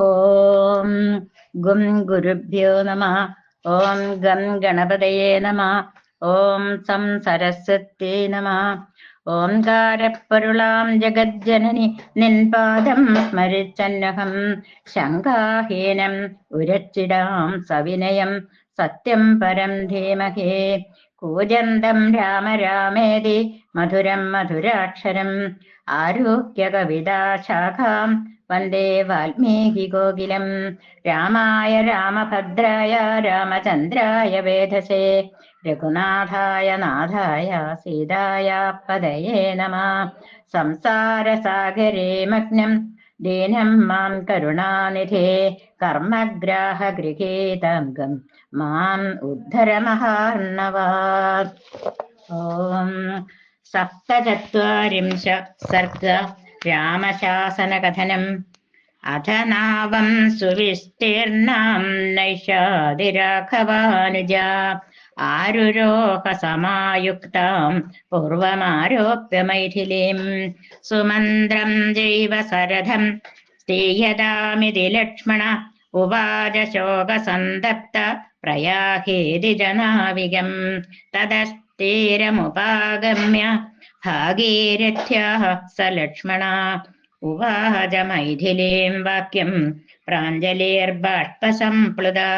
ഓം ഗും ഗുരുഭ്യോ നമ. ഓം ഗം ഗണപതയേ നമ. ഓം സം സരസ്വത്യേ നമ. ഓംകാരപ്പൊരുളാം ജഗജ്ജനനി നിൻപാദം സ്മരിച്ചന്നഹം ശങ്കാഹീനം ഉരച്ചിടാം സവിനയം സത്യം പരം ധീമഹേ. കൂജന്തം രാമ രാമേതി മധുരം മധുരാക്ഷരം ആരുഹ്യ കവിതാശാഖാം വന്ദേ വാൽമീകി കോകിലം. രാമായ രാമഭദ്രായ രാമചന്ദ്രായ വേധസേ രഘുനാഥായ നാഥായ സീതായ പദയേ നമഃ. സംസാരസാഗരേ മഗ്നം ദീനം മാം കരുണാനിധേ കർമ്മഗ്രാഹഗൃഹീതംഗം മാം ഉദ്ധര മഹാർണവാത്. ഓം സപ്തചത്വാരിംശ സർഗ രാമശാസനകഥനം. അഥ നാവം സുവിസ്തീർണം നൈഷാദിരാഘവാനുജ ആരുരോഹസമായുക്താം പൂർവമാരോപ്യ മൈഥിലീം സുമന്ത്രം ജൈവ സരഥം സ്ഥീയതാമിതി ലക്ഷ്മണ ഉവാച ശോകസന്തപ്ത പ്രയാഹേതി ജനാവികം. തതസ്തീരമുപാഗമ്യ ഭാഗീരഥ്യാഃ സ ലക്ഷ്മണ ഉവാച മൈഥിലീം വാക്യം പ്രാഞ്ജലിർബാഷ്പസംപ്ലുതാ.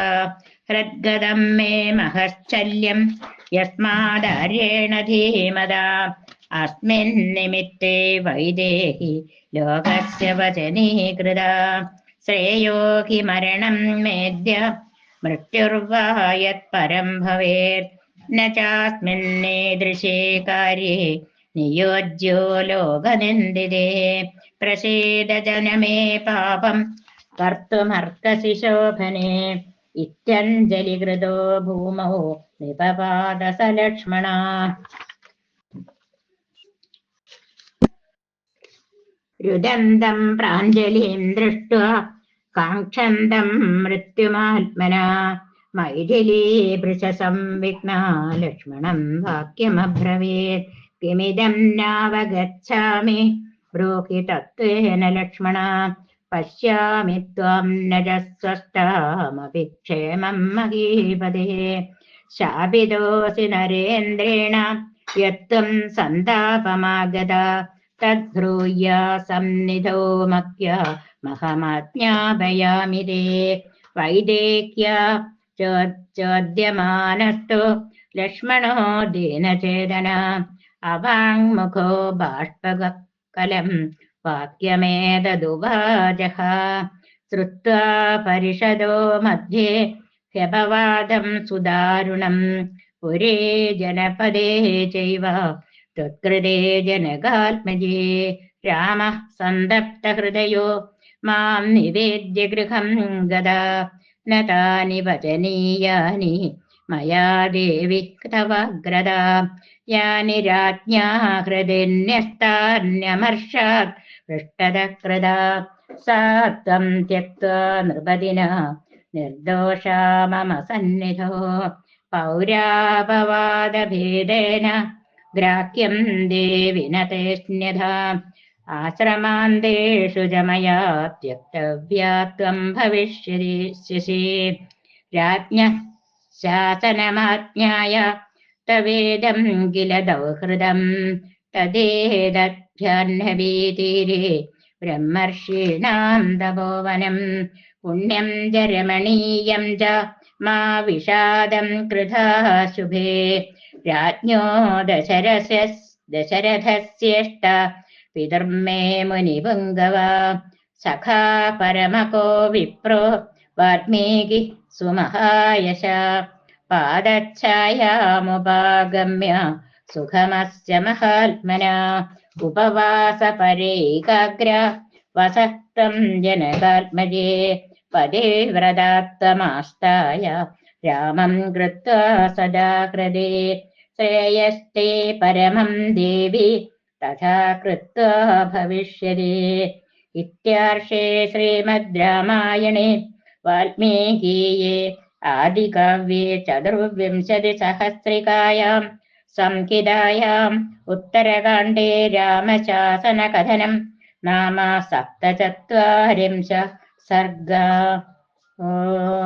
ഹൃദ്ഗതം മേ മഹശ്ചല്യം യസ്മാദാര്യേണ ധീമതാ അസ്മിൻ നിമിത്തേ വൈദേഹി ലോകസ്യ വചനീകൃതാ. ശ്രേയോ ഹി മരണം മേദ്യ മൃത്യുർവാ യത്പരം ഭവേത് ന ചാസ്മിന്നീദൃശേ കാര്യേ നിയോജ്യോ ലോകനിന്ദിതേ. പ്രസീദ ജനമേ പാപം കർത്തുമർക്കസി ശോഭനേ ഇത്യഞ്ജലികൃതോ ഭൂമൗ നിപപാത സ ലക്ഷ്മണ. രുദന്തം പ്രാഞ്ജലിം ദൃഷ്ട്വാ കാംക്ഷന്തം മൃത്യുമാത്മനാ മൈഥിലീ ഭൃശസംവിഘ്നാ ലക്ഷ്മണം വാക്യമബ്രവീത്. കിമിദം നാവഗച്ഛാമി ബ്രൂഹി തത്വേന ലക്ഷ്മണ പശ്യാമി ത്വാം നജസ്വസ്ഥാമപി ക്ഷേമം മഹീപതേ. ശാപിതോऽസി നരേന്ദ്രേണ യത്ത്വം സന്താപമാഗത തദ്ബ്രൂയ സന്നിധോ മക്യ മഹമാജ്ഞാപയാമി തേ. വൈദേഹ്യ ചോദ്യമാനസ്തു ലക്ഷ്മണോ ദീനചേതന അവാങ്മുഖോ ബാഷ്പകലം വാക്യമേതദുവാചഃ. ശ്രുത്വാ പരിഷദോ മധ്യേ ഹ്യപവാദം സുദാരുണം പുരേ ജനപദേ ചൈവ ത്വത്കൃതേ ജനകാത്മജേ. രാമഃ സന്തപ്തഹൃദയോ മാം നിവേദ്യ ഗൃഹം ഗതാ ന താനി വചനീയാനി മയാ ദേവി തവാഗ്രതാ. യാനി രാജ്ഞാ ഹൃദിന്യസ്താന്യമർഷാത് പൃഷ്ടതകൃതാ സാ ത്വം ത്യക്ത്വാ നൃപതിനാ നിർദോഷാ മമ സന്നിധോ. പൗരാപവാദഭേദേന ഗ്രാഹ്യം ദേവി ന തേऽന്യഥാ ആശ്രമാന്തേഷു ച മയാ ത്യക്തവ്യാ ത്വം ഭവിഷ്യസി. രാജ്ഞഃ ശാസനമാജ്ഞായ തവേദം കില ദൗഹൃദം തദേതഭ്യാഹ്നവീതീരേ ബ്രഹ്മർഷീണാം തപോവനം. പുണ്യം ച രമണീയം ച മാ വിഷാദം കൃഥാ ശുഭേ. രാജ്ഞോ ദശരഥസ്യേഷ്ട പിതർമേ മുനിപുംഗവ. സഖാ പരമകോ വിപ്രോ വാൽമീകി സുമഹായശ. പാദച്ഛായാമുപാഗമ്യ സുഖമസ്യ മഹാത്മന ഉപവാസപരൈകാഗ്ര വസക്തം ജനകാത്മജേ. പതിവ്രതാത്വമാസ്തായ രാമം കൃത്വാ സദാ ഹൃദേ. ശ്രേയസ്തേ പരമം ദേവി തഥാ കൃത്വാ ഭവിഷ്യതി. ഇത്യാർഷേ ശ്രീമദ് രാമായണേ വാൽമീകീയേ ആദികാവ്യേ ചതുർവിംശതിസഹസ്രികായാം സംഹിതായാം ഉത്തരകാണ്ഡേ രാമശാസനകഥനം നാമ സപ്തചത്വാരിംശ सर्ग ॐ